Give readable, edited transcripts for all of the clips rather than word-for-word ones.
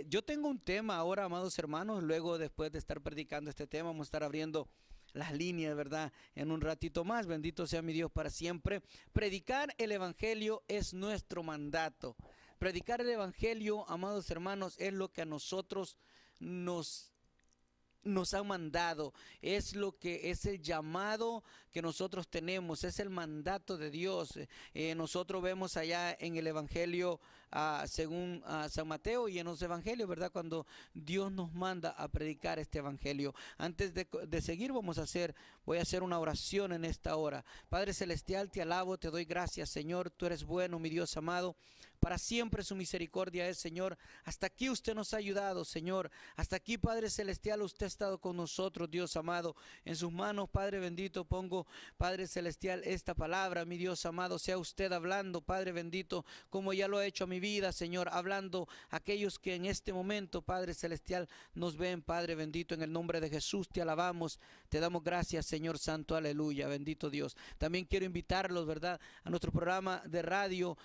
Yo tengo un tema ahora, amados hermanos, luego después de estar predicando este tema, vamos a estar abriendo las líneas, ¿verdad? En un ratito más, bendito sea mi Dios para siempre. Predicar el Evangelio es nuestro mandato. Predicar el Evangelio, amados hermanos, es lo que a nosotros nos han mandado, es lo que es el llamado que nosotros tenemos, es el mandato de Dios. Nosotros vemos allá en el Evangelio según San Mateo y en los Evangelios, ¿verdad? Cuando Dios nos manda a predicar este Evangelio. Antes de seguir voy a hacer una oración en esta hora. Padre Celestial, te alabo, te doy gracias, Señor, tú eres bueno, mi Dios amado. Para siempre su misericordia es, Señor. Hasta aquí usted nos ha ayudado, Señor. Hasta aquí, Padre Celestial, usted ha estado con nosotros, Dios amado. En sus manos, Padre bendito, pongo, Padre Celestial, esta palabra, mi Dios amado. Sea usted hablando, Padre bendito, como ya lo ha hecho a mi vida, Señor. Hablando a aquellos que en este momento, Padre Celestial, nos ven, Padre bendito. En el nombre de Jesús te alabamos, te damos gracias, Señor Santo, aleluya, bendito Dios. También quiero invitarlos, ¿verdad?, a nuestro programa de radio,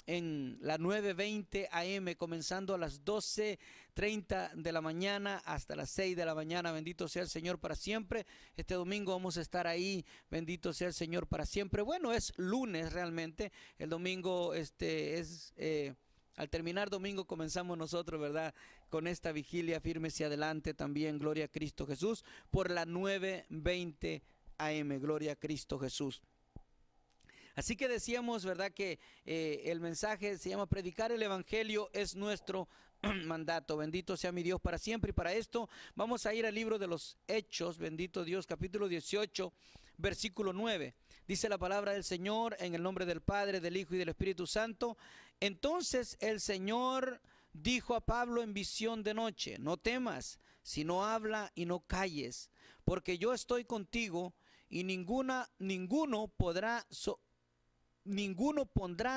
en la 9:20 AM, comenzando a las 12:30 de la mañana hasta las 6 de la mañana. Bendito sea el Señor para siempre. Este domingo vamos a estar ahí. Bendito sea el Señor para siempre. Bueno, es lunes realmente. El domingo al terminar domingo comenzamos nosotros, ¿verdad?, con esta vigilia. Fírmese adelante también. Gloria a Cristo Jesús. Por la 9:20 AM. Gloria a Cristo Jesús. Así que decíamos, ¿verdad?, que el mensaje se llama predicar el Evangelio es nuestro mandato. Bendito sea mi Dios para siempre. Y para esto vamos a ir al libro de los Hechos, bendito Dios, capítulo 18, versículo 9. Dice la palabra del Señor en el nombre del Padre, del Hijo y del Espíritu Santo. Entonces el Señor dijo a Pablo en visión de noche: no temas, sino habla y no calles, porque yo estoy contigo y ninguno pondrá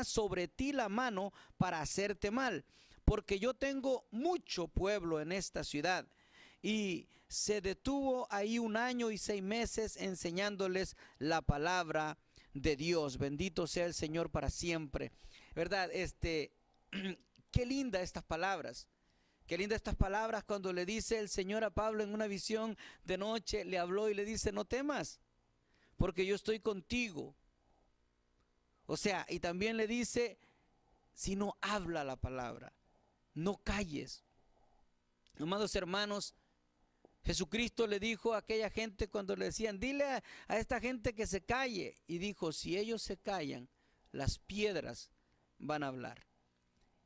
sobre ti la mano para hacerte mal, porque yo tengo mucho pueblo en esta ciudad. Y se detuvo ahí 1 año y 6 meses enseñándoles la palabra de Dios. Bendito sea el Señor para siempre, ¿verdad? Qué linda estas palabras. Qué linda estas palabras cuando le dice el Señor a Pablo en una visión de noche, le habló y le dice: no temas, porque yo estoy contigo. O sea, y también le dice: si no habla la palabra, no calles. Amados hermanos, Jesucristo le dijo a aquella gente cuando le decían: dile a esta gente que se calle. Y dijo: si ellos se callan, las piedras van a hablar.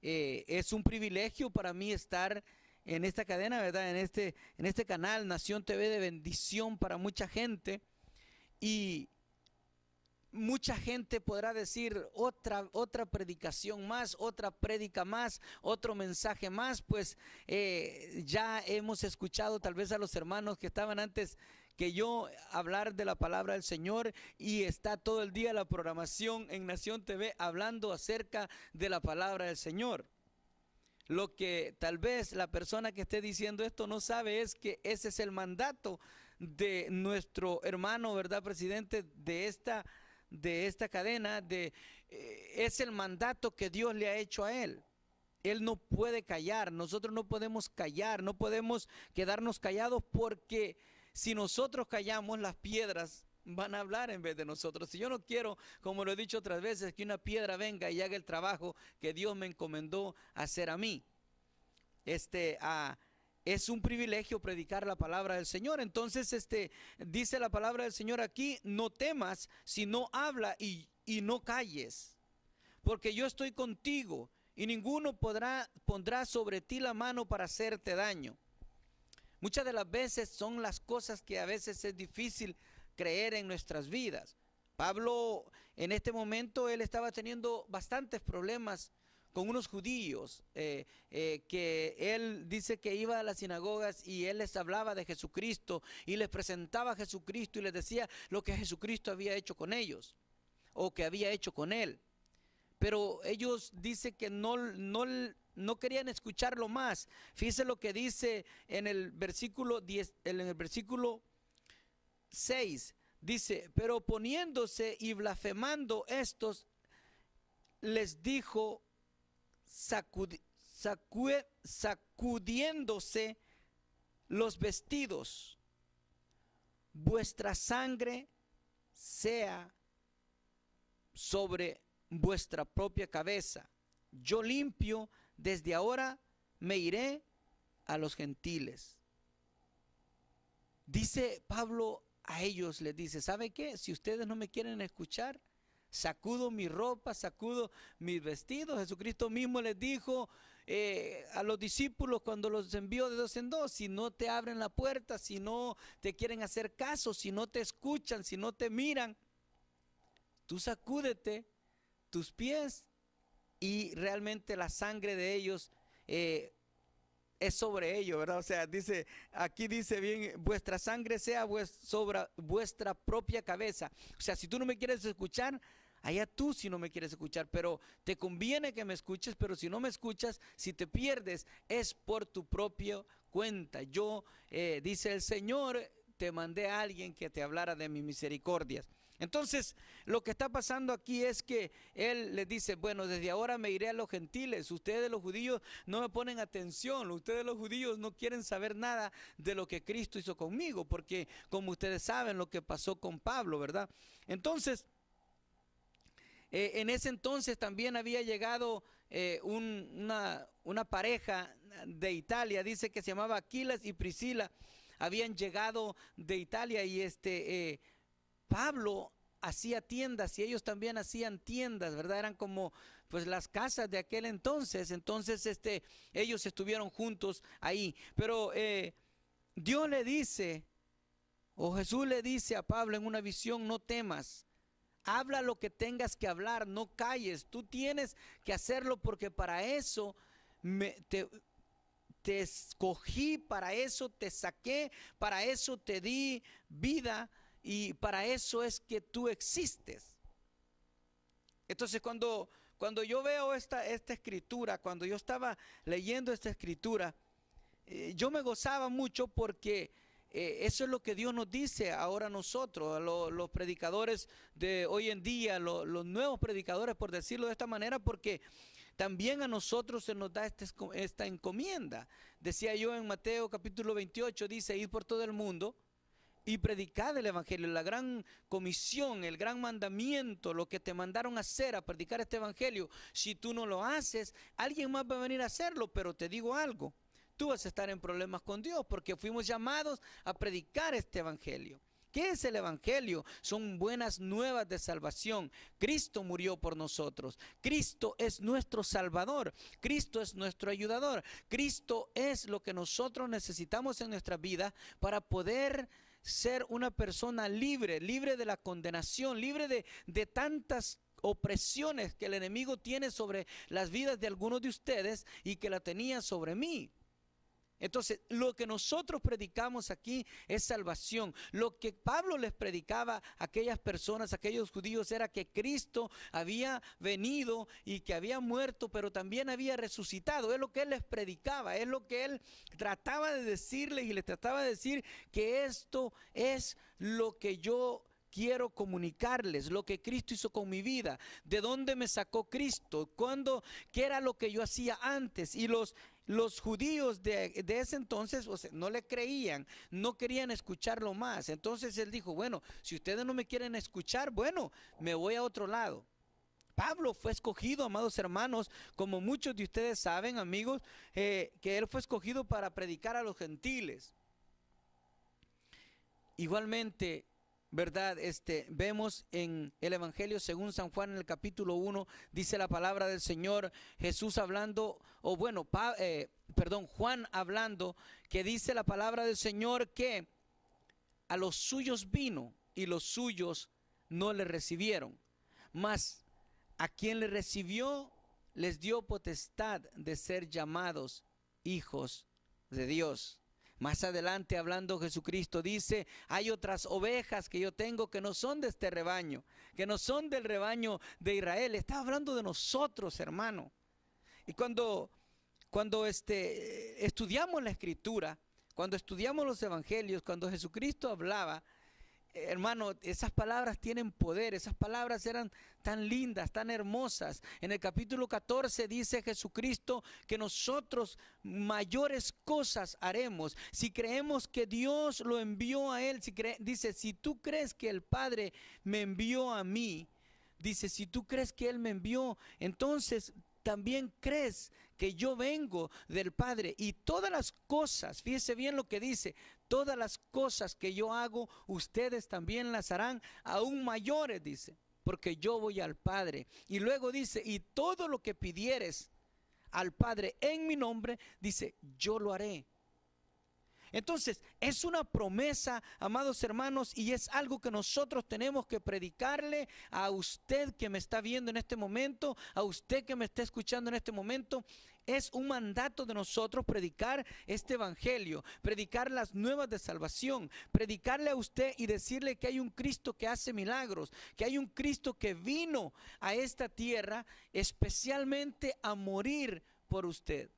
Es un privilegio para mí estar en esta cadena, ¿verdad? En este canal, Nación TV, de bendición para mucha gente. Y mucha gente podrá decir: otra predicación más, otra prédica más, otro mensaje más. Pues ya hemos escuchado tal vez a los hermanos que estaban antes que yo hablar de la palabra del Señor, y está todo el día la programación en Nación TV hablando acerca de la palabra del Señor. Lo que tal vez la persona que esté diciendo esto no sabe es que ese es el mandato de nuestro hermano, ¿verdad?, presidente de esta cadena. Es el mandato que Dios le ha hecho a él. Él no puede callar, nosotros no podemos callar, no podemos quedarnos callados, porque si nosotros callamos, las piedras van a hablar en vez de nosotros. Si yo no quiero, como lo he dicho otras veces, que una piedra venga y haga el trabajo que Dios me encomendó hacer a mí. Es un privilegio predicar la palabra del Señor. Entonces dice la palabra del Señor aquí: no temas, sino habla y no calles, porque yo estoy contigo y ninguno pondrá sobre ti la mano para hacerte daño. Muchas de las veces son las cosas que a veces es difícil creer en nuestras vidas. Pablo, en este momento, él estaba teniendo bastantes problemas con unos judíos, que él dice que iba a las sinagogas y él les hablaba de Jesucristo y les presentaba a Jesucristo y les decía lo que Jesucristo había hecho con ellos o que había hecho con él. Pero ellos dicen que no querían escucharlo más. Fíjense lo que dice en el versículo 10, en el versículo 6. Dice: pero poniéndose y blasfemando estos, les dijo sacudiéndose los vestidos, vuestra sangre sea sobre vuestra propia cabeza. Yo limpio, desde ahora me iré a los gentiles. Dice Pablo a ellos, les dice, ¿sabe qué? Si ustedes no me quieren escuchar, sacudo mi ropa, sacudo mis vestidos. Jesucristo mismo les dijo a los discípulos cuando los envió de dos en dos: si no te abren la puerta, si no te quieren hacer caso, si no te escuchan, si no te miran, tú sacúdete tus pies, y realmente la sangre de ellos es sobre ellos, ¿verdad? O sea, dice, aquí dice bien, vuestra sangre sea sobre vuestra propia cabeza. O sea, si tú no me quieres escuchar, allá tú si no me quieres escuchar, pero te conviene que me escuches. Pero si no me escuchas, si te pierdes, es por tu propia cuenta. Yo, dice el Señor, te mandé a alguien que te hablara de mis misericordias. Entonces, lo que está pasando aquí es que Él les dice, bueno, desde ahora me iré a los gentiles. Ustedes los judíos no me ponen atención, ustedes los judíos no quieren saber nada de lo que Cristo hizo conmigo, porque como ustedes saben lo que pasó con Pablo, ¿verdad? Entonces, en ese entonces también había llegado una pareja de Italia, dice que se llamaba Aquilas y Priscila. Habían llegado de Italia, y Pablo hacía tiendas y ellos también hacían tiendas, ¿verdad? Eran como pues las casas de aquel entonces. Entonces ellos estuvieron juntos ahí. Pero Dios le dice, o Jesús le dice a Pablo en una visión: no temas, habla lo que tengas que hablar, no calles. Tú tienes que hacerlo, porque para eso te escogí, para eso te saqué, para eso te di vida, y para eso es que tú existes. Entonces cuando yo veo esta escritura, cuando yo estaba leyendo esta escritura, yo me gozaba mucho, porque eso es lo que Dios nos dice ahora a nosotros, los predicadores de hoy en día, los nuevos predicadores, por decirlo de esta manera, porque también a nosotros se nos da esta encomienda. Decía yo en Mateo capítulo 28, dice: id por todo el mundo y predicad el evangelio. La gran comisión, el gran mandamiento, lo que te mandaron a hacer, a predicar este evangelio. Si tú no lo haces, alguien más va a venir a hacerlo. Pero te digo algo, tú vas a estar en problemas con Dios, porque fuimos llamados a predicar este evangelio. ¿Qué es el evangelio? Son buenas nuevas de salvación. Cristo murió por nosotros. Cristo es nuestro Salvador. Cristo es nuestro ayudador. Cristo es lo que nosotros necesitamos en nuestra vida para poder ser una persona libre, libre de la condenación, libre de tantas opresiones que el enemigo tiene sobre las vidas de algunos de ustedes y que la tenía sobre mí. Entonces, lo que nosotros predicamos aquí es salvación. Lo que Pablo les predicaba a aquellas personas, a aquellos judíos, era que Cristo había venido y que había muerto, pero también había resucitado. Es lo que él les predicaba, es lo que él trataba de decirles, y les trataba de decir que esto es lo que yo quiero comunicarles, lo que Cristo hizo con mi vida, de dónde me sacó Cristo, qué era lo que yo hacía antes. Y los judíos de ese entonces, o sea, no le creían, no querían escucharlo más. Entonces él dijo: bueno, si ustedes no me quieren escuchar, bueno, me voy a otro lado. Pablo fue escogido, amados hermanos, como muchos de ustedes saben, amigos, que él fue escogido para predicar a los gentiles. Igualmente, ¿verdad? Vemos en el Evangelio según San Juan, en el capítulo 1, dice la palabra del Señor, Jesús hablando, Juan hablando, que dice la palabra del Señor que a los suyos vino y los suyos no le recibieron, mas a quien le recibió les dio potestad de ser llamados hijos de Dios. Más adelante, hablando Jesucristo, dice: hay otras ovejas que yo tengo que no son de este rebaño, que no son del rebaño de Israel. Está hablando de nosotros, hermano. Y cuando estudiamos la Escritura, cuando estudiamos los evangelios, cuando Jesucristo hablaba, Hermano, esas palabras tienen poder, esas palabras eran tan lindas, tan hermosas. En el capítulo 14 dice Jesucristo que nosotros mayores cosas haremos si creemos que Dios lo envió a Él. Dice, si tú crees que el Padre me envió a mí, dice, si tú crees que Él me envió, entonces también crees que yo vengo del Padre, y todas las cosas, fíjese bien lo que dice, todas las cosas que yo hago, ustedes también las harán aún mayores, dice, porque yo voy al Padre. Y luego dice, y todo lo que pidieres al Padre en mi nombre, dice, yo lo haré. Entonces, es una promesa, amados hermanos, y es algo que nosotros tenemos que predicarle a usted que me está viendo en este momento, a usted que me está escuchando en este momento. Es un mandato de nosotros predicar este evangelio, predicar las nuevas de salvación, predicarle a usted y decirle que hay un Cristo que hace milagros, que hay un Cristo que vino a esta tierra especialmente a morir por usted.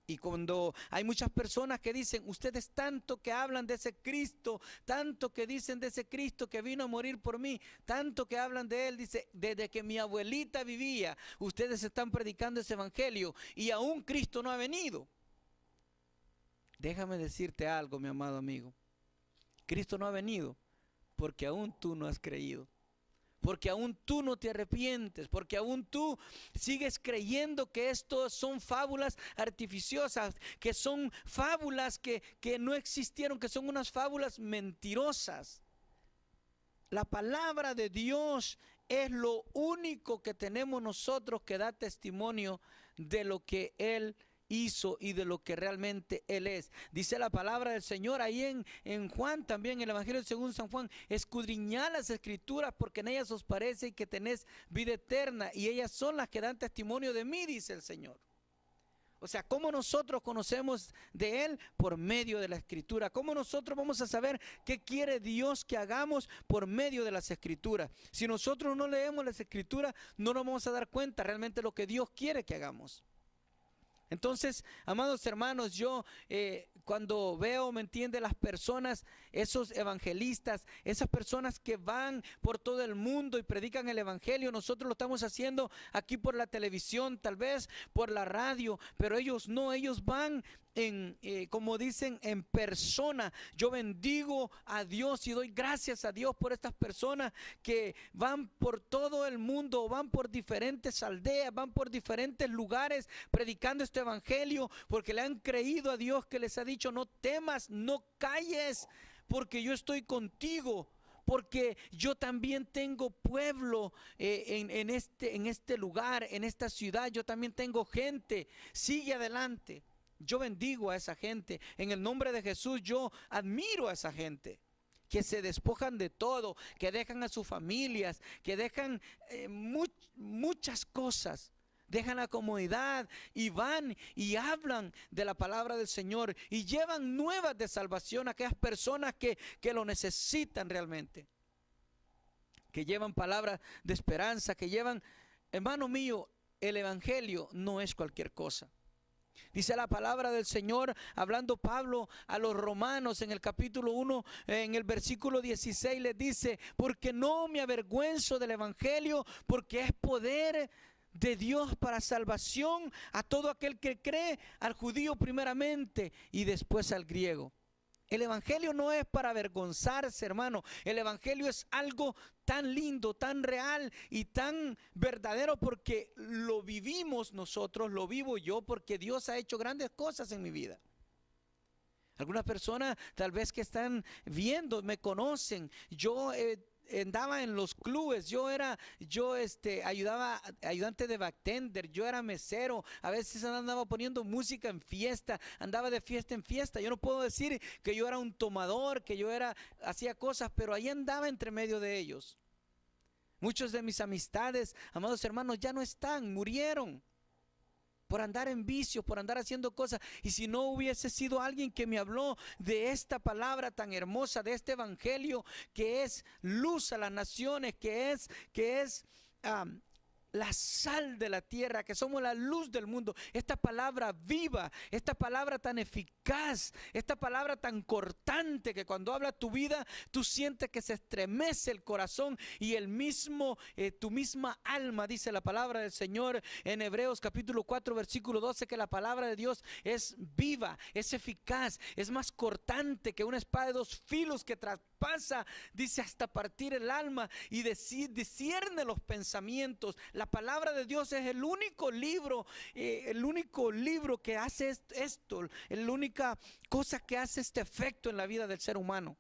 Y cuando hay muchas personas que dicen, ustedes tanto que hablan de ese Cristo, tanto que dicen de ese Cristo que vino a morir por mí, tanto que hablan de Él, dice, desde que mi abuelita vivía, ustedes están predicando ese evangelio y aún Cristo no ha venido. Déjame decirte algo, mi amado amigo. Cristo no ha venido porque aún tú no has creído. Porque aún tú no te arrepientes, porque aún tú sigues creyendo que esto son fábulas artificiosas, que son fábulas que no existieron, que son unas fábulas mentirosas. La palabra de Dios es lo único que tenemos nosotros que da testimonio de lo que Él hizo y de lo que realmente Él es. Dice la palabra del Señor ahí en Juan, también en el Evangelio según San Juan, escudriñad las Escrituras porque en ellas os parece que tenéis vida eterna y ellas son las que dan testimonio de mí, dice el Señor. O sea, ¿cómo nosotros conocemos de Él? Por medio de la Escritura. ¿Cómo nosotros vamos a saber qué quiere Dios que hagamos? Por medio de las Escrituras. Si nosotros no leemos las Escrituras, no nos vamos a dar cuenta realmente lo que Dios quiere que hagamos. Entonces, amados hermanos, yo cuando veo, ¿me entiende? Las personas, esos evangelistas, esas personas que van por todo el mundo y predican el evangelio, nosotros lo estamos haciendo aquí por la televisión, tal vez por la radio, pero ellos no, ellos van como dicen, en persona. Yo bendigo a Dios y doy gracias a Dios por estas personas que van por todo el mundo, van por diferentes aldeas, van por diferentes lugares predicando este evangelio, porque le han creído a Dios que les ha dicho, no temas, no calles, porque yo estoy contigo. Porque yo también tengo pueblo en este lugar, en esta ciudad. Yo también tengo gente. Sigue adelante. Yo bendigo a esa gente. En el nombre de Jesús yo admiro a esa gente que se despojan de todo, que dejan a sus familias, que dejan muchas cosas. Dejan la comodidad y van y hablan de la palabra del Señor y llevan nuevas de salvación a aquellas personas que lo necesitan realmente. Que llevan palabras de esperanza, que llevan, hermano mío, el evangelio no es cualquier cosa. Dice la palabra del Señor, hablando Pablo a los romanos en el capítulo 1, en el versículo 16, les dice, porque no me avergüenzo del evangelio, porque es poder de Dios para salvación a todo aquel que cree, al judío primeramente y después al griego. El evangelio no es para avergonzarse, hermano. El evangelio es algo tan lindo, tan real y tan verdadero porque lo vivimos nosotros, lo vivo yo, porque Dios ha hecho grandes cosas en mi vida. Algunas personas tal vez que están viendo, me conocen. Yo andaba en los clubes, ayudaba, ayudante de bartender, yo era mesero, a veces andaba poniendo música en fiesta, andaba de fiesta en fiesta. Yo no puedo decir que yo era un tomador, que hacía cosas, pero ahí andaba entre medio de ellos. Muchos de mis amistades, amados hermanos, ya no están, murieron por andar en vicios, por andar haciendo cosas. Y si no hubiese sido alguien que me habló de esta palabra tan hermosa, de este evangelio que es luz a las naciones, que es la sal de la tierra, que somos la luz del mundo. Esta palabra viva, esta palabra tan eficaz, esta palabra tan cortante que cuando habla tu vida, tú sientes que se estremece el corazón y tu misma alma, dice la palabra del Señor en Hebreos capítulo 4 versículo 12, que la palabra de Dios es viva, es eficaz, es más cortante que una espada de dos filos que traspasa, dice, hasta partir el alma y discierne los pensamientos. La palabra de Dios es el único libro que hace esto, la única cosa que hace este efecto en la vida del ser humano.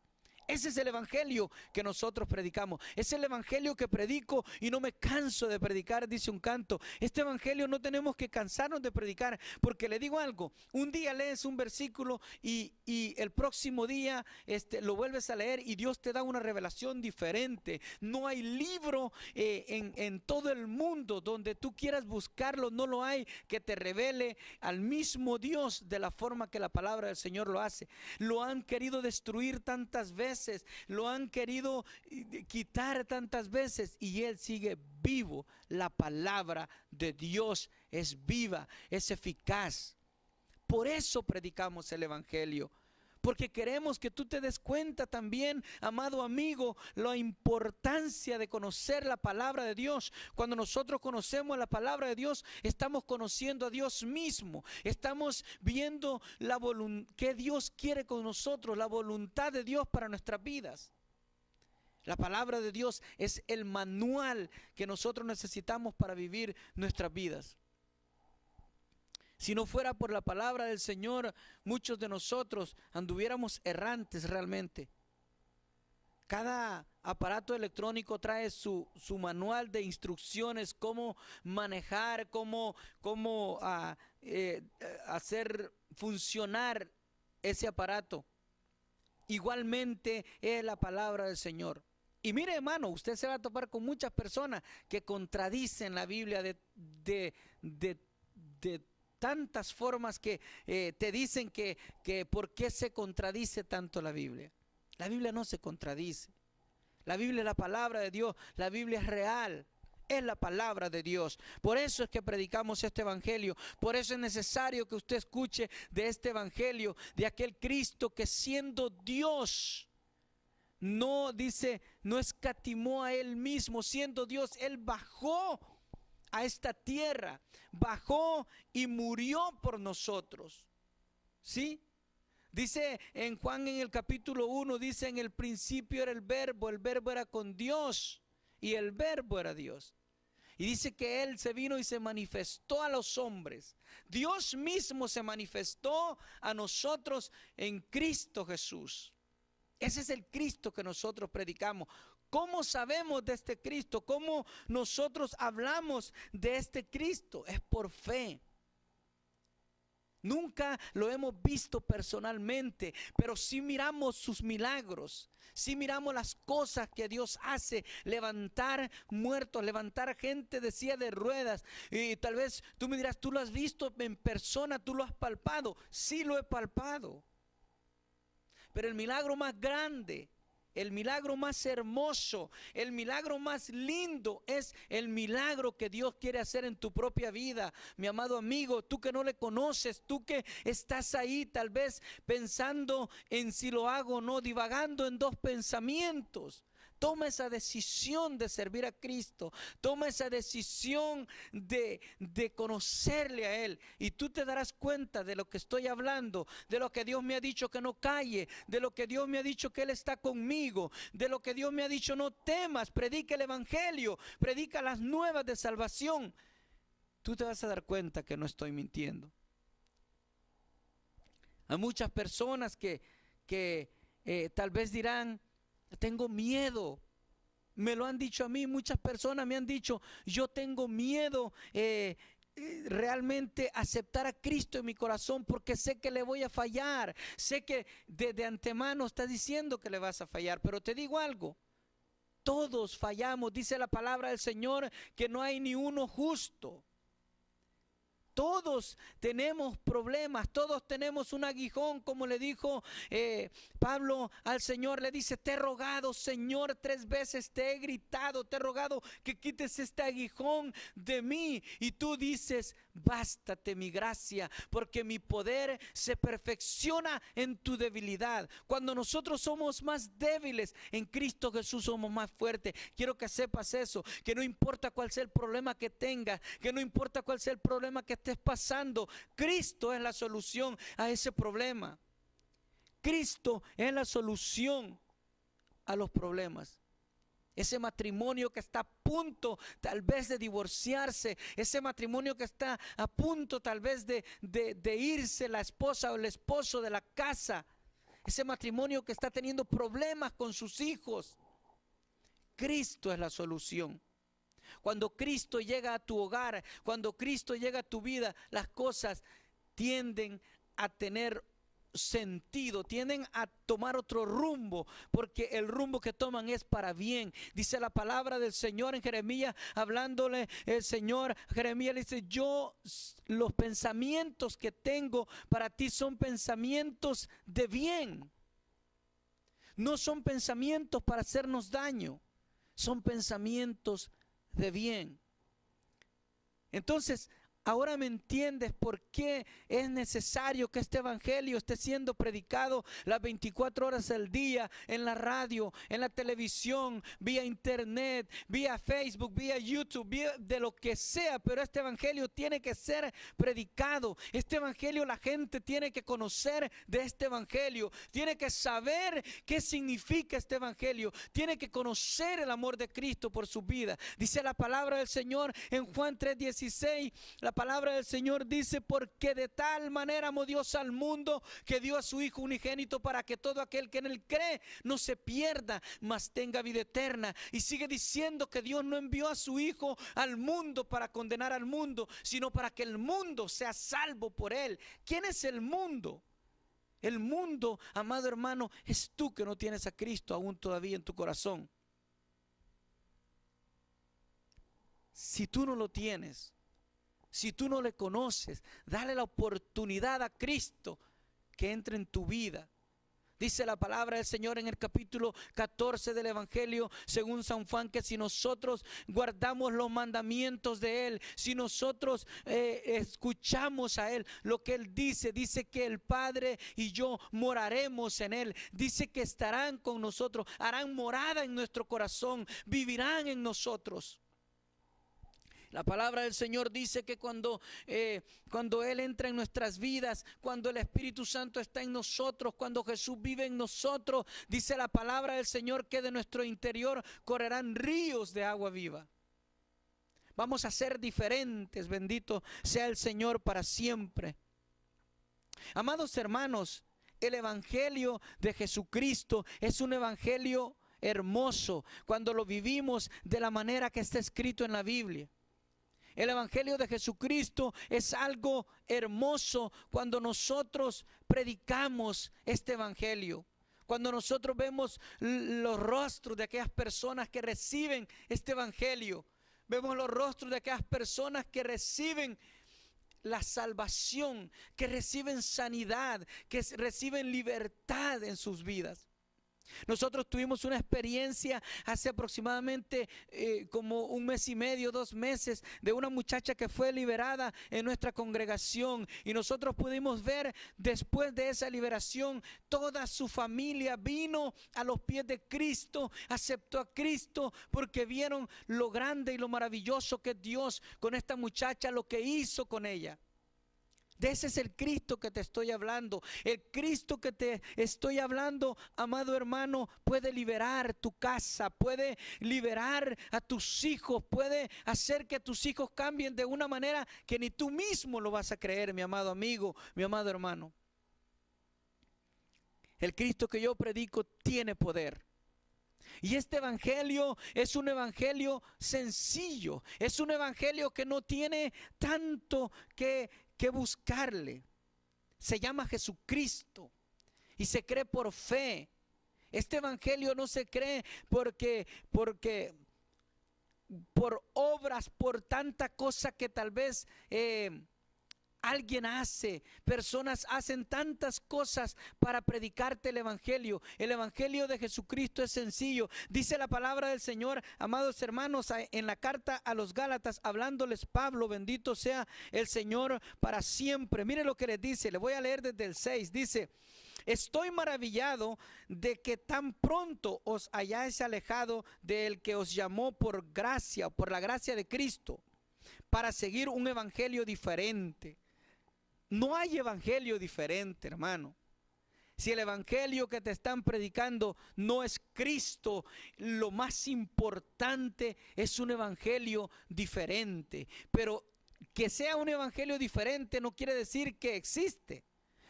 Ese es el evangelio que nosotros predicamos. Es el evangelio que predico y no me canso de predicar, dice un canto. Este evangelio no tenemos que cansarnos de predicar, porque le digo algo, un día lees un versículo y el próximo día lo vuelves a leer y Dios te da una revelación diferente. No hay libro en todo el mundo donde tú quieras buscarlo, no lo hay, que te revele al mismo Dios de la forma que la palabra del Señor lo hace. Lo han querido destruir tantas veces, lo han querido quitar tantas veces y Él sigue vivo. La palabra de Dios es viva, es eficaz. Por eso predicamos el evangelio, porque queremos que tú te des cuenta también, amado amigo, la importancia de conocer la palabra de Dios. Cuando nosotros conocemos la palabra de Dios, estamos conociendo a Dios mismo. Estamos viendo que Dios quiere con nosotros, la voluntad de Dios para nuestras vidas. La palabra de Dios es el manual que nosotros necesitamos para vivir nuestras vidas. Si no fuera por la palabra del Señor, muchos de nosotros anduviéramos errantes realmente. Cada aparato electrónico trae su manual de instrucciones, cómo manejar, cómo hacer funcionar ese aparato. Igualmente es la palabra del Señor. Y mire, hermano, usted se va a topar con muchas personas que contradicen la Biblia de tantas formas que te dicen que por qué se contradice tanto la Biblia. La Biblia no se contradice. La Biblia es la palabra de Dios. La Biblia es real. Es la palabra de Dios. Por eso es que predicamos este evangelio. Por eso es necesario que usted escuche de este evangelio, de aquel Cristo que siendo Dios, no escatimó a Él mismo. Siendo Dios, Él bajó a esta tierra, bajó y murió por nosotros. ¿Sí? Dice en Juan en el capítulo 1, dice: en el principio era el verbo era con Dios y el verbo era Dios. Y dice que Él se vino y se manifestó a los hombres. Dios mismo se manifestó a nosotros en Cristo Jesús. Ese es el Cristo que nosotros predicamos. ¿Cómo sabemos de este Cristo? ¿Cómo nosotros hablamos de este Cristo? Es por fe. Nunca lo hemos visto personalmente, pero sí miramos sus milagros, sí miramos las cosas que Dios hace: levantar muertos, levantar gente de silla de ruedas. Y tal vez tú me dirás: ¿tú lo has visto en persona? ¿Tú lo has palpado? Sí, lo he palpado. Pero el milagro más grande, el milagro más hermoso, el milagro más lindo es el milagro que Dios quiere hacer en tu propia vida. Mi amado amigo, tú que no le conoces, tú que estás ahí tal vez pensando en si lo hago o no, divagando en dos pensamientos. Toma esa decisión de servir a Cristo. Toma esa decisión de conocerle a Él. Y tú te darás cuenta de lo que estoy hablando, de lo que Dios me ha dicho que no calle, de lo que Dios me ha dicho que Él está conmigo, de lo que Dios me ha dicho: no temas, predica el evangelio, predica las nuevas de salvación. Tú te vas a dar cuenta que no estoy mintiendo. Hay muchas personas que tal vez dirán: tengo miedo. Me lo han dicho a mí, muchas personas me han dicho: yo tengo miedo realmente aceptar a Cristo en mi corazón, porque sé que le voy a fallar. Sé que de antemano está diciendo que le vas a fallar, pero te digo algo: todos fallamos. Dice la palabra del Señor que no hay ni uno justo. Todos tenemos problemas, todos tenemos un aguijón, como le dijo Pablo al Señor. Le dice: te he rogado, Señor, 3 veces te he gritado, te he rogado que quites este aguijón de mí. Y tú dices: bástate mi gracia, porque mi poder se perfecciona en tu debilidad. Cuando nosotros somos más débiles, en Cristo Jesús somos más fuertes. Quiero que sepas eso, que no importa cuál sea el problema que tengas, que no importa cuál sea el problema que estés pasando, Cristo es la solución a ese problema. Cristo es la solución a los problemas. Ese matrimonio que está a punto tal vez de divorciarse, ese matrimonio que está a punto tal vez de irse la esposa o el esposo de la casa, ese matrimonio que está teniendo problemas con sus hijos, Cristo es la solución. Cuando Cristo llega a tu hogar, cuando Cristo llega a tu vida, las cosas tienden a tener sentido, tienden a tomar otro rumbo, porque el rumbo que toman es para bien. Dice la palabra del Señor en Jeremías, hablándole el Señor, Jeremías le dice: yo, los pensamientos que tengo para ti son pensamientos de bien, no son pensamientos para hacernos daño, son pensamientos de bien. Entonces, ahora me entiendes por qué es necesario que este evangelio esté siendo predicado las 24 horas del día, en la radio, en la televisión, vía internet, vía Facebook, vía YouTube, vía de lo que sea. Pero este evangelio tiene que ser predicado. Este evangelio, la gente tiene que conocer de este evangelio, tiene que saber qué significa este evangelio, tiene que conocer el amor de Cristo por su vida. Dice la palabra del Señor en Juan 3:16, la palabra del Señor dice: porque de tal manera amó Dios al mundo, que dio a su Hijo unigénito, para que todo aquel que en él cree no se pierda, mas tenga vida eterna. Y sigue diciendo que Dios no envió a su Hijo al mundo para condenar al mundo, sino para que el mundo sea salvo por él. ¿Quién es el mundo? El mundo, amado hermano, es tú que no tienes a Cristo aún todavía en tu corazón. Si tú no lo tienes, si tú no le conoces, dale la oportunidad a Cristo que entre en tu vida. Dice la palabra del Señor en el capítulo 14 del Evangelio según San Juan, que si nosotros guardamos los mandamientos de Él, si nosotros escuchamos a Él, lo que Él dice que el Padre y yo moraremos en Él. Dice que estarán con nosotros, harán morada en nuestro corazón, vivirán en nosotros. La palabra del Señor dice que cuando Él entra en nuestras vidas, cuando el Espíritu Santo está en nosotros, cuando Jesús vive en nosotros, dice la palabra del Señor que de nuestro interior correrán ríos de agua viva. Vamos a ser diferentes, bendito sea el Señor para siempre. Amados hermanos, el Evangelio de Jesucristo es un Evangelio hermoso cuando lo vivimos de la manera que está escrito en la Biblia. El Evangelio de Jesucristo es algo hermoso cuando nosotros predicamos este Evangelio. Cuando nosotros vemos los rostros de aquellas personas que reciben este Evangelio. Vemos los rostros de aquellas personas que reciben la salvación, que reciben sanidad, que reciben libertad en sus vidas. Nosotros tuvimos una experiencia hace aproximadamente como 1 mes y medio, 2 meses, de una muchacha que fue liberada en nuestra congregación, y nosotros pudimos ver después de esa liberación toda su familia vino a los pies de Cristo, aceptó a Cristo porque vieron lo grande y lo maravilloso que Dios con esta muchacha, lo que hizo con ella. De ese es el Cristo que te estoy hablando. El Cristo que te estoy hablando, amado hermano, puede liberar tu casa, puede liberar a tus hijos, puede hacer que tus hijos cambien de una manera que ni tú mismo lo vas a creer, mi amado amigo, mi amado hermano. El Cristo que yo predico tiene poder. Y este evangelio es un evangelio sencillo, es un evangelio que no tiene tanto que buscarle. Se llama Jesucristo y se cree por fe. Este evangelio no se cree porque por obras, por tanta cosa que tal vez Personas hacen tantas cosas para predicarte el evangelio. El evangelio de Jesucristo es sencillo. Dice la palabra del Señor, amados hermanos, en la carta a los Gálatas, hablándoles Pablo, bendito sea el Señor para siempre. Mire lo que les dice, le voy a leer desde el 6, dice: estoy maravillado de que tan pronto os hayáis alejado del que os llamó por gracia, por la gracia de Cristo, para seguir un evangelio diferente. No hay evangelio diferente, hermano. Si el evangelio que te están predicando no es Cristo, lo más importante es un evangelio diferente. Pero que sea un evangelio diferente no quiere decir que existe.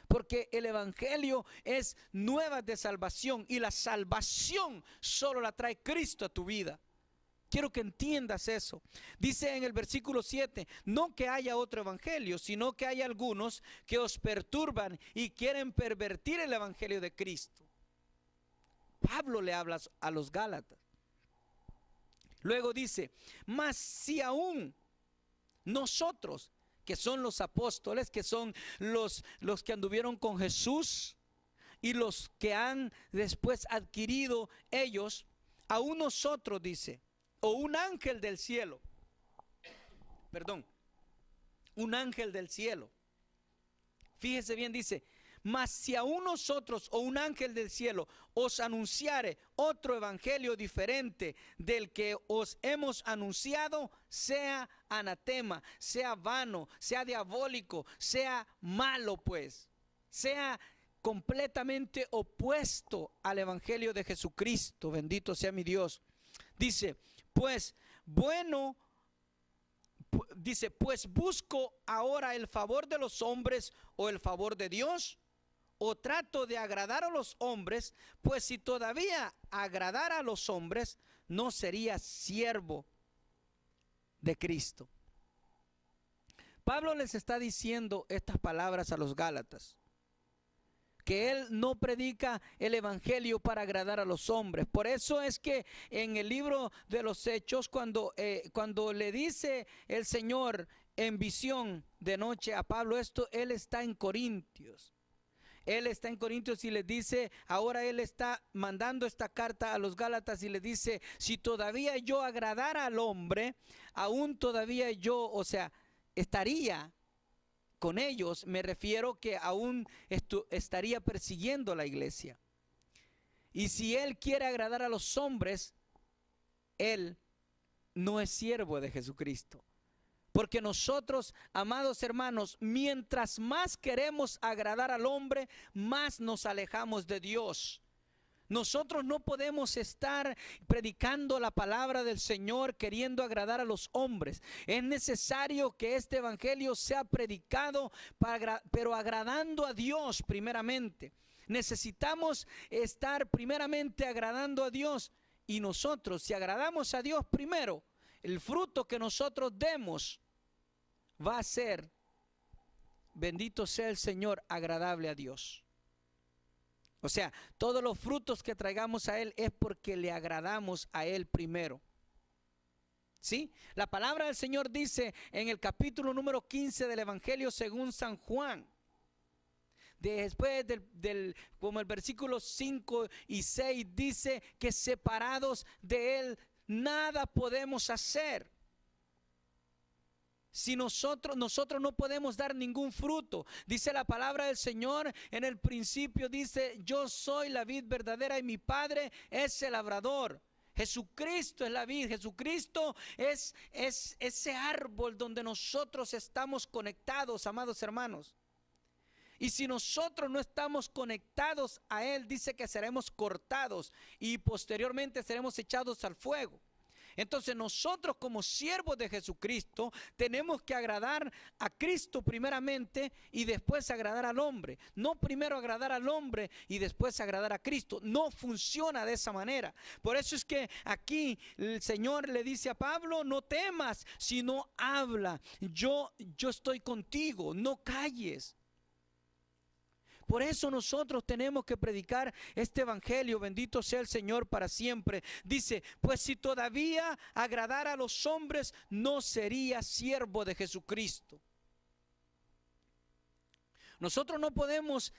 Porque el evangelio es nuevas de salvación, y la salvación solo la trae Cristo a tu vida. Quiero que entiendas eso. Dice en el versículo 7, no que haya otro evangelio, sino que hay algunos que os perturban y quieren pervertir el evangelio de Cristo. Pablo le habla a los Gálatas. Luego dice: mas si aún nosotros, que son los apóstoles, que son los que anduvieron con Jesús y los que han después adquirido ellos, aún nosotros, dice, o un ángel del cielo, un ángel del cielo, fíjese bien, dice: mas si aún nosotros o un ángel del cielo os anunciare otro evangelio diferente del que os hemos anunciado, sea anatema, sea vano, sea diabólico, sea malo, pues, sea completamente opuesto al evangelio de Jesucristo, bendito sea mi Dios. Dice: pues busco ahora el favor de los hombres o el favor de Dios, o trato de agradar a los hombres. Pues si todavía agradara a los hombres, no sería siervo de Cristo. Pablo les está diciendo estas palabras a los Gálatas, que él no predica el evangelio para agradar a los hombres. Por eso es que en el libro de los Hechos, cuando le dice el Señor en visión de noche a Pablo esto, él está en Corintios. Él está en Corintios y les dice, ahora él está mandando esta carta a los Gálatas y les dice: si todavía yo agradara al hombre, aún todavía yo, estaría con ellos. Me refiero que aún estaría persiguiendo a la iglesia. Y si él quiere agradar a los hombres, él no es siervo de Jesucristo. Porque nosotros, amados hermanos, mientras más queremos agradar al hombre, más nos alejamos de Dios. Nosotros no podemos estar predicando la palabra del Señor queriendo agradar a los hombres. Es necesario que este evangelio sea predicado, pero agradando a Dios primeramente. Necesitamos estar primeramente agradando a Dios. Y nosotros, si agradamos a Dios primero, el fruto que nosotros demos va a ser, bendito sea el Señor, agradable a Dios. O sea, todos los frutos que traigamos a Él es porque le agradamos a Él primero. ¿Sí? La palabra del Señor dice en el capítulo número 15 del Evangelio según San Juan, después como el versículo 5 y 6 dice que separados de Él nada podemos hacer. Si nosotros no podemos dar ningún fruto. Dice la palabra del Señor en el principio, dice: yo soy la vid verdadera y mi Padre es el labrador. Jesucristo es la vid, Jesucristo es ese árbol donde nosotros estamos conectados, amados hermanos. Y si nosotros no estamos conectados a Él, dice que seremos cortados y posteriormente seremos echados al fuego. Entonces nosotros, como siervos de Jesucristo, tenemos que agradar a Cristo primeramente y después agradar al hombre. No primero agradar al hombre y después agradar a Cristo. No funciona de esa manera. Por eso es que aquí el Señor le dice a Pablo: no temas, sino habla. Yo estoy contigo, no calles. Por eso nosotros tenemos que predicar este evangelio, bendito sea el Señor para siempre. Dice: pues si todavía agradara a los hombres, no sería siervo de Jesucristo. Nosotros no podemos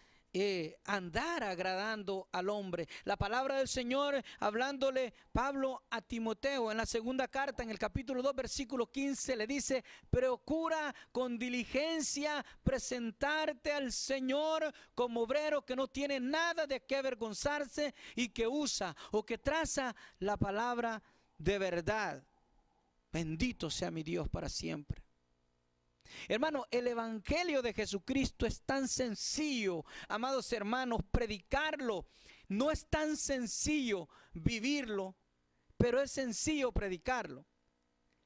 andar agradando al hombre. La palabra del Señor, hablándole Pablo a Timoteo en la segunda carta, en el capítulo 2, versículo 15, le dice: procura con diligencia presentarte al Señor como obrero que no tiene nada de qué avergonzarse y que usa o que traza la palabra de verdad. Bendito sea mi Dios para siempre. Hermano, el evangelio de Jesucristo es tan sencillo, amados hermanos, predicarlo. No es tan sencillo vivirlo, pero es sencillo predicarlo.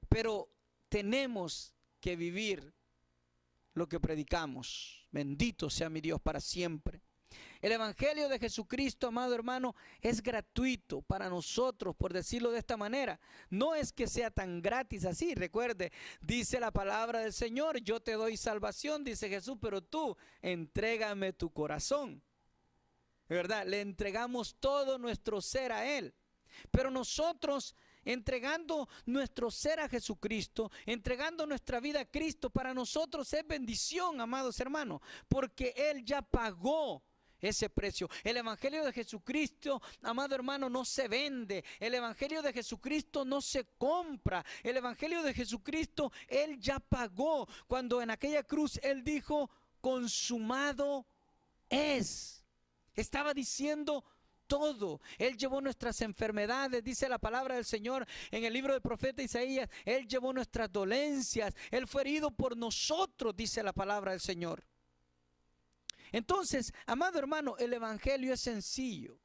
Pero tenemos que vivir lo que predicamos. Bendito sea mi Dios para siempre. El evangelio de Jesucristo, amado hermano, es gratuito para nosotros, por decirlo de esta manera. No es que sea tan gratis así. Recuerde, dice la palabra del Señor: yo te doy salvación, dice Jesús, pero tú entrégame tu corazón. ¿Verdad? Le entregamos todo nuestro ser a Él. Pero nosotros, entregando nuestro ser a Jesucristo, entregando nuestra vida a Cristo, para nosotros es bendición, amados hermanos, porque Él ya pagó ese precio. El evangelio de Jesucristo, amado hermano, no se vende. El evangelio de Jesucristo no se compra. El evangelio de Jesucristo, Él ya pagó. Cuando en aquella cruz Él dijo: consumado es. Estaba diciendo todo. Él llevó nuestras enfermedades, dice la palabra del Señor en el libro del profeta Isaías. Él llevó nuestras dolencias. Él fue herido por nosotros, dice la palabra del Señor. Entonces, amado hermano, el evangelio es sencillo.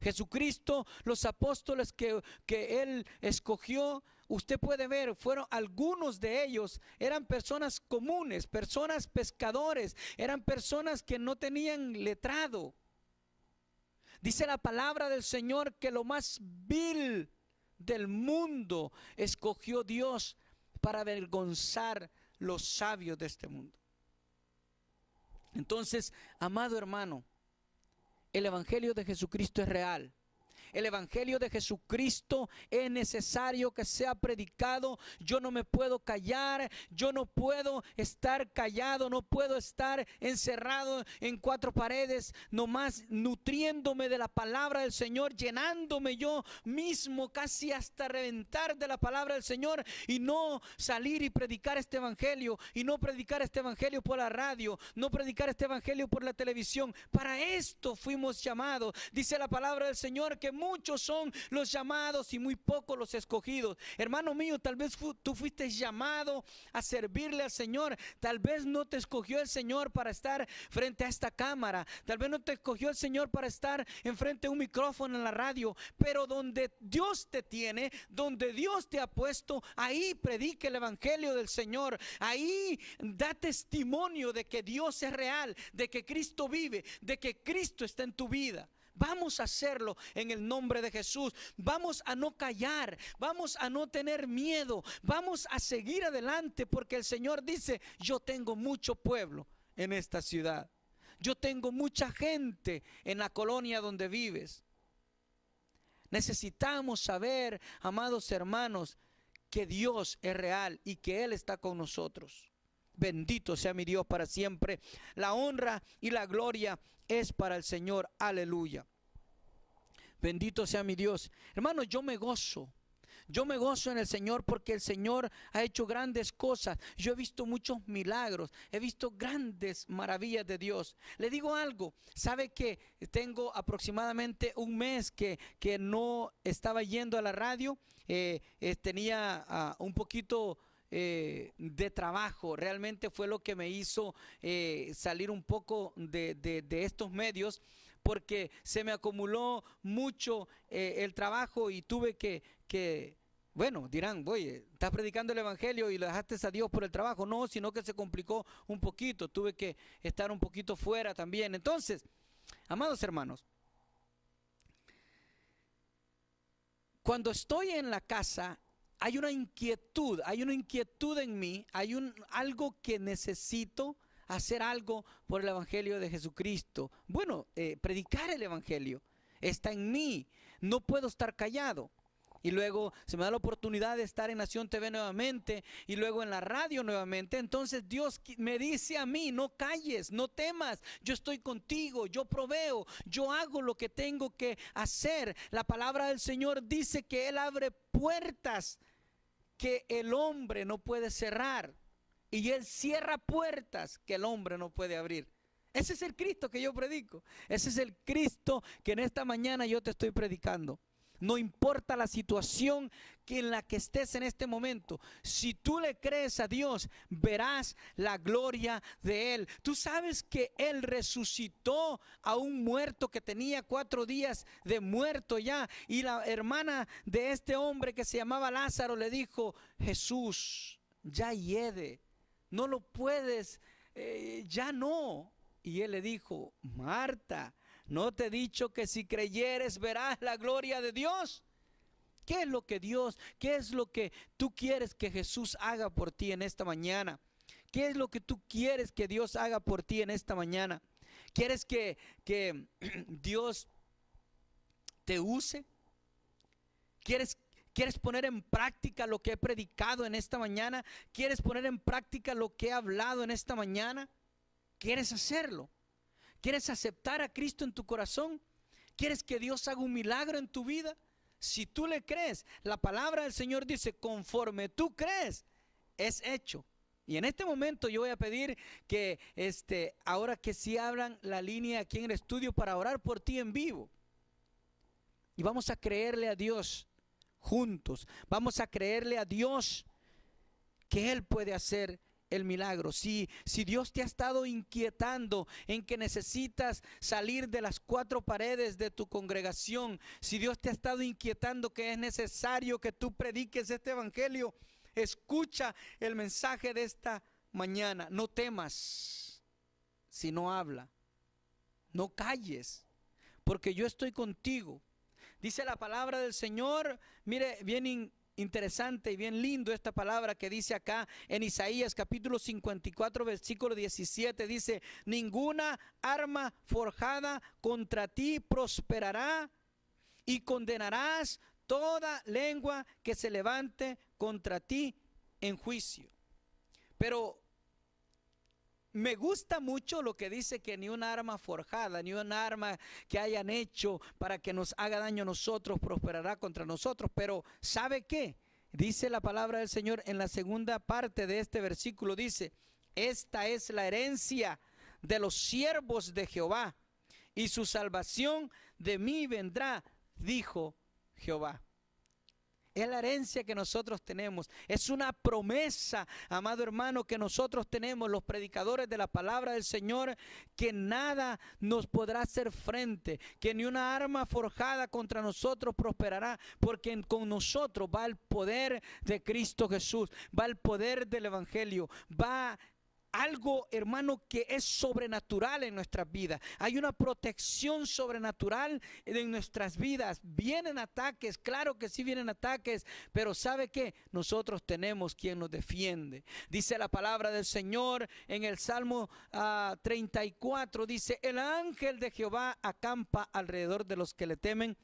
Jesucristo, los apóstoles que Él escogió, usted puede ver, fueron algunos de ellos, eran personas comunes, personas pescadores, eran personas que no tenían letrado. Dice la palabra del Señor que lo más vil del mundo escogió Dios para avergonzar los sabios de este mundo. Entonces, amado hermano, el evangelio de Jesucristo es real. El evangelio de Jesucristo es necesario que sea predicado. Yo no me puedo callar, yo no puedo estar callado, no puedo estar encerrado en cuatro paredes, nomás nutriéndome de la palabra del Señor, llenándome yo mismo casi hasta reventar de la palabra del Señor, y no salir y predicar este evangelio, y no predicar este evangelio por la radio, no predicar este evangelio por la televisión. Para esto fuimos llamados. Dice la palabra del Señor que muchos son los llamados y muy pocos los escogidos. Hermano mío, tal vez tú fuiste llamado a servirle al Señor. Tal vez no te escogió el Señor para estar frente a esta cámara. Tal vez no te escogió el Señor para estar enfrente de un micrófono en la radio. Pero donde Dios te tiene, donde Dios te ha puesto, ahí predique el evangelio del Señor. Ahí da testimonio de que Dios es real, de que Cristo vive, de que Cristo está en tu vida. Vamos a hacerlo en el nombre de Jesús. Vamos a no callar, vamos a no tener miedo, vamos a seguir adelante, porque el Señor dice: yo tengo mucho pueblo en esta ciudad, yo tengo mucha gente en la colonia donde vives. Necesitamos saber, amados hermanos, que Dios es real y que Él está con nosotros. Bendito sea mi Dios para siempre. La honra y la gloria es para el Señor. Aleluya. Bendito sea mi Dios. Hermanos, yo me gozo. Yo me gozo en el Señor porque el Señor ha hecho grandes cosas. Yo he visto muchos milagros. He visto grandes maravillas de Dios. Le digo algo. ¿Sabe que tengo aproximadamente un mes que no estaba yendo a la radio? Tenía un poquito de trabajo. Realmente fue lo que me hizo salir un poco de estos medios, porque se me acumuló mucho el trabajo y tuve que bueno, dirán: oye, estás predicando el evangelio y lo dejaste a Dios por el trabajo. No, sino que se complicó un poquito, tuve que estar un poquito fuera también. Entonces, amados hermanos, cuando estoy en la casa, hay una inquietud en mí, hay algo que necesito hacer algo por el evangelio de Jesucristo. Bueno, predicar el evangelio está en mí, no puedo estar callado. y luego se me da la oportunidad de estar en Nación TV nuevamente y luego en la radio nuevamente. Entonces Dios me dice a mí: no calles, no temas, yo estoy contigo, yo proveo, yo hago lo que tengo que hacer. La palabra del Señor dice que Él abre puertas que el hombre no puede cerrar, y Él cierra puertas que el hombre no puede abrir. Ese es el Cristo que yo predico. Ese es el Cristo que en esta mañana yo te estoy predicando. No importa la situación en la que estés en este momento, si tú le crees a Dios, verás la gloria de Él. Tú sabes que Él resucitó a un muerto que tenía 4 días de muerto ya, y la hermana de este hombre que se llamaba Lázaro le dijo: Jesús, ya hiede, no lo puedes, ya no. Y Él le dijo: Marta, ¿no te he dicho que si creyeres verás la gloria de Dios? ¿Qué es lo que qué es lo que tú quieres que Jesús haga por ti en esta mañana? ¿Qué es lo que tú quieres que Dios haga por ti en esta mañana? ¿Quieres que Dios te use? ¿Quieres poner en práctica lo que he predicado en esta mañana? ¿Quieres poner en práctica lo que he hablado en esta mañana? ¿Quieres hacerlo? ¿Quieres aceptar a Cristo en tu corazón? ¿Quieres que Dios haga un milagro en tu vida? Si tú le crees, la palabra del Señor dice: conforme tú crees, es hecho. Y en este momento yo voy a pedir que ahora que sí abran la línea aquí en el estudio para orar por ti en vivo. Y vamos a creerle a Dios juntos. Vamos a creerle a Dios que Él puede hacer el milagro. Si Dios te ha estado inquietando en que necesitas salir de las 4 paredes de tu congregación, si Dios te ha estado inquietando que es necesario que tú prediques este evangelio, escucha el mensaje de esta mañana. No temas, sino habla. No calles, porque yo estoy contigo. Dice la palabra del Señor, mire, bien interesante y bien lindo esta palabra que dice acá en Isaías capítulo 54 versículo 17, dice: ninguna arma forjada contra ti prosperará, y condenarás toda lengua que se levante contra ti en juicio. Pero me gusta mucho lo que dice, que ni una arma forjada, ni una arma que hayan hecho para que nos haga daño a nosotros prosperará contra nosotros. Pero ¿sabe qué? Dice la palabra del Señor en la segunda parte de este versículo, dice: esta es la herencia de los siervos de Jehová, y su salvación de mí vendrá, dijo Jehová. Es la herencia que nosotros tenemos. Es una promesa, amado hermano, que nosotros tenemos, los predicadores de la palabra del Señor, que nada nos podrá hacer frente, que ni una arma forjada contra nosotros prosperará, porque con nosotros va el poder de Cristo Jesús, va el poder del evangelio, va algo, hermano, que es sobrenatural en nuestras vidas. Hay una protección sobrenatural en nuestras vidas. Vienen ataques, claro que sí vienen ataques, pero ¿sabe qué? Nosotros tenemos quien nos defiende. Dice la palabra del Señor en el Salmo 34, dice: el ángel de Jehová acampa alrededor de los que le temen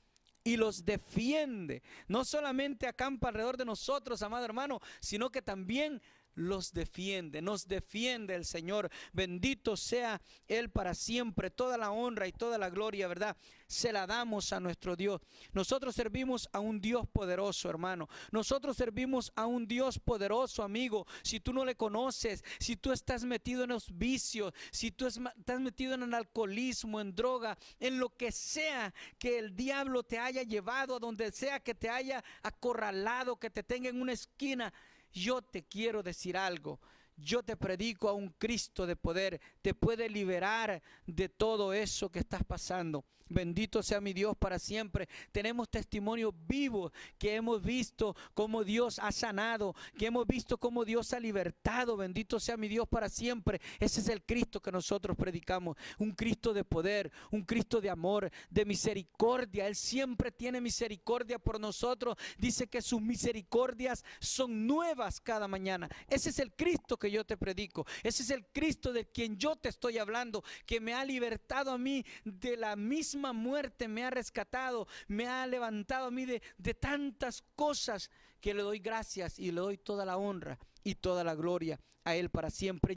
y los defiende. No solamente acampa alrededor de nosotros, amado hermano, sino que también los defiende, nos defiende el Señor. Bendito sea Él para siempre. Toda la honra y toda la gloria, ¿verdad?, se la damos a nuestro Dios. Nosotros servimos a un Dios poderoso, hermano. Nosotros servimos a un Dios poderoso, amigo. Si tú no le conoces, si tú estás metido en los vicios, si tú estás metido en el alcoholismo, en droga, en lo que sea que el diablo te haya llevado, a donde sea que te haya acorralado, que te tenga en una esquina, yo te quiero decir algo. Yo te predico a un Cristo de poder. Te puede liberar de todo eso que estás pasando. Bendito sea mi Dios para siempre. Tenemos testimonios vivos que hemos visto cómo Dios ha sanado, que hemos visto cómo Dios ha libertado. Bendito sea mi Dios para siempre. Ese es el Cristo que nosotros predicamos. Un Cristo de poder, un Cristo de amor, de misericordia. Él siempre tiene misericordia por nosotros. Dice que sus misericordias son nuevas cada mañana. Ese es el Cristo que que yo te predico. Ese es el Cristo de quien yo te estoy hablando, que me ha libertado a mí de la misma muerte, me ha rescatado, me ha levantado a mí de tantas cosas, que le doy gracias y le doy toda la honra y toda la gloria a Él para siempre.